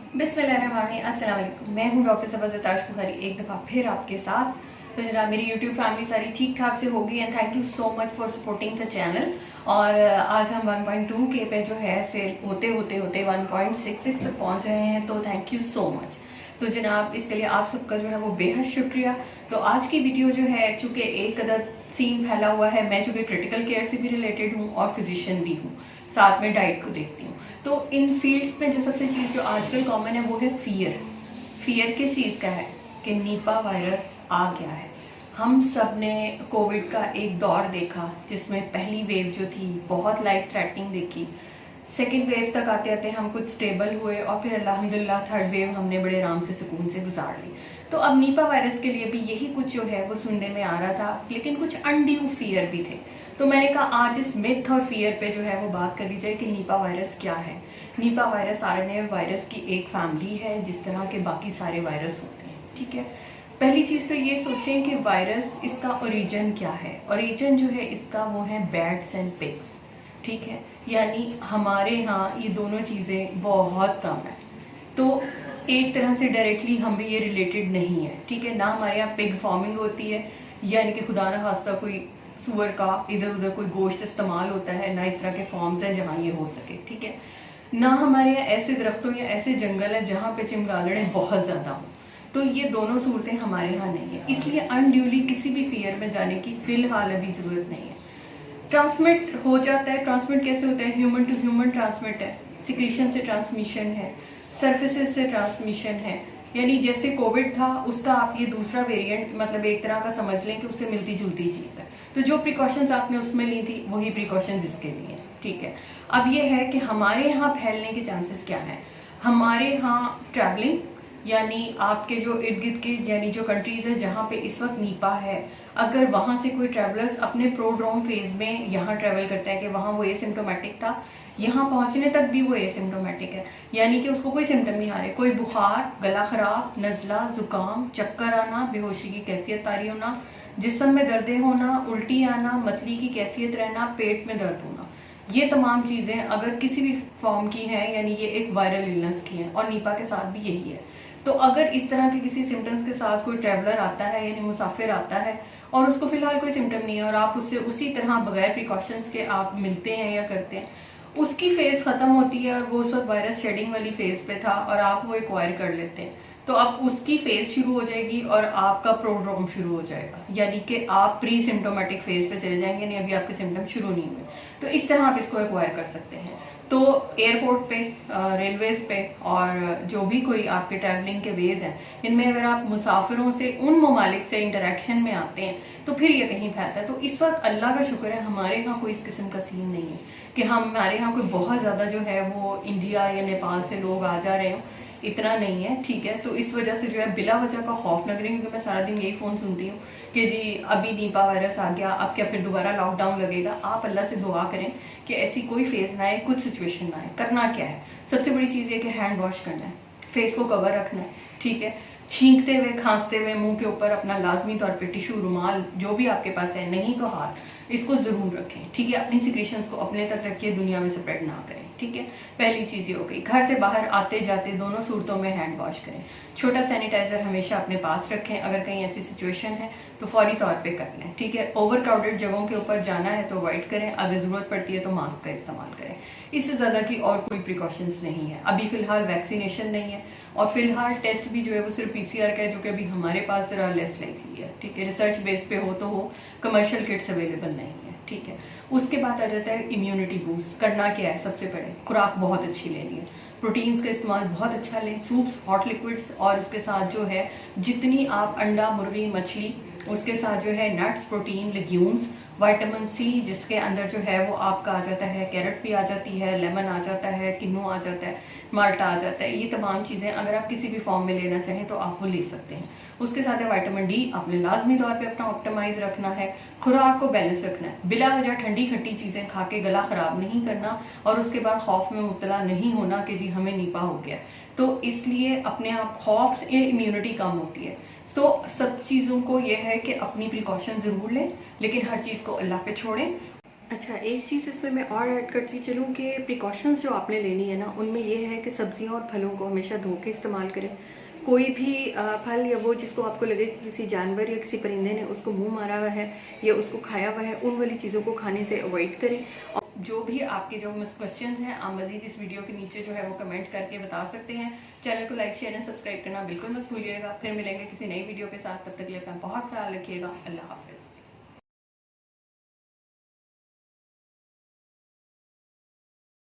बिस्मिल्लाहिर्रहमानिर्रहीम, अस्सलाम वालेकुम। मैं हूँ डॉक्टर सबा ज़ताश बुखारी, एक दफ़ा फिर आपके साथ। तो जनाब मेरी यूट्यूब फैमिली सारी ठीक ठाक से होगी and thank you so much for supporting the channel. और आज हम 1.2 के पे जो है सेल होते होते होते 1.66 तक पहुँच रहे हैं, तो थैंक यू सो मच। तो जनाब इसके लिए आप सबका जो है वो बेहद शुक्रिया। तो आज की वीडियो जो है, चूँकि एक कदर सीन फैला हुआ है, मैं चूँकि क्रिटिकल केयर से भी रिलेटेड हूँ और फिजिशियन भी हूँ, साथ में डाइट को देखती हूँ। तो इन फील्ड्स में जो सबसे चीज़ जो आजकल कॉमन है वो है फियर किस चीज़ का है कि निपा वायरस आ गया है। हम सब ने कोविड का एक दौर देखा जिसमें पहली वेव जो थी बहुत लाइफ थ्रेटनिंग देखी। सेकेंड वेव तक आते आते हम कुछ स्टेबल हुए और फिर अल्हम्दुलिल्लाह थर्ड वेव हमने बड़े आराम से सुकून से गुजार ली। तो अब निपा वायरस के लिए भी यही कुछ जो है वो सुनने में आ रहा था, लेकिन कुछ अनड्यू फियर भी थे। तो मैंने कहा आज इस मिथ और फियर पे जो है वो बात कर ली जाए कि निपा वायरस क्या है। निपा वायरस आरएनए वायरस की एक फैमिली है जिस तरह के बाकी सारे वायरस होते हैं, ठीक है। पहली चीज़ तो ये सोचें कि वायरस इसका ओरिजिन क्या है। ओरिजिन जो है इसका वो है बैट्स एंड पिग्स, ठीक है। यानी हमारे यहाँ ये दोनों चीज़ें बहुत कम है, तो एक तरह से डायरेक्टली हम भी ये रिलेटेड नहीं है, ठीक है। ना हमारे यहाँ पिग फार्मिंग होती है, यानी कि खुदा ना खास्ता कोई सुअर का इधर उधर कोई गोश्त इस्तेमाल होता है, ना इस तरह के फॉर्म्स हैं जहाँ ये हो सके, ठीक है। ना हमारे यहाँ ऐसे दरख्तों या ऐसे जंगल है जहाँ पे चिमगादड़े बहुत ज़्यादा हों। तो ये दोनों सूरतें हमारे यहाँ नहीं है, इसलिए अनड्यूली किसी भी फियर में जाने की फ़िलहाल अभी ज़रूरत नहीं है। ट्रांसमिट हो जाता है, ट्रांसमिट कैसे होता है? ह्यूमन टू ह्यूमन ट्रांसमिट है, सिक्रीशन से ट्रांसमिशन है, सर्फेसेस से ट्रांसमिशन है। यानी जैसे कोविड था उसका आप ये दूसरा वेरिएंट मतलब एक तरह का समझ लें कि उससे मिलती जुलती चीज़ है। तो जो प्रिकॉशंस आपने उसमें ली थी वही प्रिकॉशंस इसके लिए हैं, ठीक है। अब ये है कि हमारे यहाँ फैलने के चांसेस क्या हैं। हमारे यहाँ ट्रैवलिंग, यानी आपके जो इर्द गिर्द के यानी जो कंट्रीज़ हैं जहाँ पे इस वक्त नीपा है, अगर वहाँ से कोई ट्रैवलर्स अपने प्रोड्रोम फेज में यहाँ ट्रैवल करता है कि वहाँ वो एसिम्टोमेटिक था, यहाँ पहुँचने तक भी वो एसिम्टोमेटिक है, यानी कि उसको कोई सिम्टम नहीं आ रहे, कोई बुखार, गला खराब, नज़ला, ज़ुकाम, चक्कर आना, बेहोशी की कैफियत तारी होना, जिस्म में दर्दें होना, उल्टी आना, मतली की कैफियत रहना, पेट में दर्द होना, ये तमाम चीज़ें अगर किसी भी फॉर्म की हैं यानी ये एक वायरल इलनेस की हैं, और नीपा के साथ भी यही है। तो अगर इस तरह के किसी सिम्टम्स के साथ कोई ट्रैवलर आता है यानी मुसाफिर आता है और उसको फिलहाल कोई सिम्टम नहीं है और आप उससे उसी तरह बगैर प्रिकॉशंस के आप मिलते हैं या करते हैं, उसकी फेज ख़त्म होती है और वो उस वक्त वायरस शेडिंग वाली फेज पे था और आप वो एक्वायर कर लेते हैं, तो अब उसकी फेज शुरू हो जाएगी और आपका प्रोड्रोम शुरू हो जाएगा, यानी कि आप प्री सिम्टोमेटिक फेज पे चले जाएंगे, नहीं अभी आपके सिम्टम शुरू नहीं हुए। तो इस तरह आप इसको एक्वायर कर सकते हैं। तो एयरपोर्ट पे, रेलवेज़ पे और जो भी कोई आपके ट्रैवलिंग के वेज़ हैं, इनमें अगर आप मुसाफिरों से उन ममालिक से इंटरेक्शन में आते हैं तो फिर ये कहीं फैलता है। तो इस वक्त अल्लाह का शुक्र है हमारे यहाँ कोई इस किस्म का सीन नहीं है कि हमारे यहाँ कोई बहुत ज़्यादा जो है वो इंडिया या नेपाल से लोग आ जा रहे हों, इतना नहीं है, ठीक है। तो इस वजह से जो है बिला वजह का खौफ लग रही है, क्योंकि मैं सारा दिन यही फ़ोन सुनती हूँ कि जी अभी निपा वायरस आ गया, अब क्या फिर दोबारा लॉकडाउन लगेगा। आप अल्लाह से दुआ करें कि ऐसी कोई फेज़ ना आए, कुछ सिचुएशन ना आए। करना क्या है, सबसे बड़ी चीज़ ये कि हैंड वॉश करना है, फेस को कवर रखना है, ठीक है। छींकते हुए खांसते हुए मुंह के ऊपर अपना लाजमी तौर पे टिश्यू, रुमाल जो भी आपके पास है, नहीं तो हाथ, इसको ज़रूर रखें, ठीक है। अपनी सिक्रीशंस को अपने तक रखिए, दुनिया में स्प्रेड ना करें, ठीक है। पहली चीज़ ये हो गई। घर से बाहर आते जाते दोनों सूरतों में हैंड वॉश करें। छोटा सैनिटाइज़र हमेशा अपने पास रखें, अगर कहीं ऐसी सिचुएशन है तो फौरी तौर पे कर लें, ठीक है। ओवर क्राउडेड जगहों के ऊपर जाना है तो अवॉइड करें, अगर ज़रूरत पड़ती है तो मास्क का इस्तेमाल करें। इससे ज़्यादा की और कोई प्रिकॉशंस नहीं है। अभी फ़िलहाल वैक्सीनेशन नहीं है और फिलहाल टेस्ट भी जो है वो सिर्फ PCR का है, जो कि अभी हमारे पास ज़रा लेस लाइकली है, ठीक है। रिसर्च बेस पे हो तो हो, कमर्शियल किट्स अवेलेबल नहीं है, ठीक है। उसके बाद आ जाता है इम्यूनिटी बूस्ट। करना क्या है, सबसे पहले खुराक बहुत अच्छी लेनी है, प्रोटीन्स का इस्तेमाल बहुत अच्छा लें, सूप्स, हॉट लिक्विड्स, और उसके साथ जो है जितनी आप अंडा, मुर्गी, मछली, उसके साथ जो है nuts, protein, legumes, vitamin C जिसके अंदर जो है वो आपका आ जाता है, कैरेट भी आ जाती है, लेमन आ जाता है, किन्नू आ जाता है, माल्टा आ जाता है, ये तमाम चीज़ें अगर आप किसी भी फॉर्म में लेना चाहें तो आप वो ले सकते हैं। उसके साथ है विटामिन D, आपने लाजमी तौर पे अपना ऑप्टिमाइज रखना है, खुराक को बैलेंस रखना है, बिला वजह ठंडी खट्टी चीज़ें खा के गला ख़राब नहीं करना और उसके बाद खौफ में मुब्तला नहीं होना कि जी हमें निपा हो गया। तो इसलिए अपने आप खौफ से इम्यूनिटी कम होती है। तो सब चीज़ों को यह है कि अपनी प्रिकॉशन ज़रूर लें, लेकिन हर चीज़ को अल्लाह पे छोड़ें अच्छा, एक चीज़ इसमें मैं और ऐड करती चलूँ कि प्रिकॉशंस जो आपने लेनी है ना, उनमें ये है कि सब्जियों और फलों को हमेशा धो के इस्तेमाल करें। कोई भी फल या वो जिसको आपको लगे कि किसी जानवर या किसी परिंदे ने उसको मुँह मारा हुआ है या उसको खाया हुआ है, उन वाली चीज़ों को खाने से अवॉइड करें। और जो भी आपके जो क्वेश्चंस हैं, आप मज़ीद इस वीडियो के नीचे जो है वो कमेंट करके बता सकते हैं। चैनल को लाइक, शेयर एंड सब्सक्राइब करना बिल्कुल मत भूलिएगा। फिर मिलेंगे किसी नई वीडियो के साथ, तब तक के लिए अपना बहुत ख्याल रखिएगा। अल्लाह हाफ़िज़।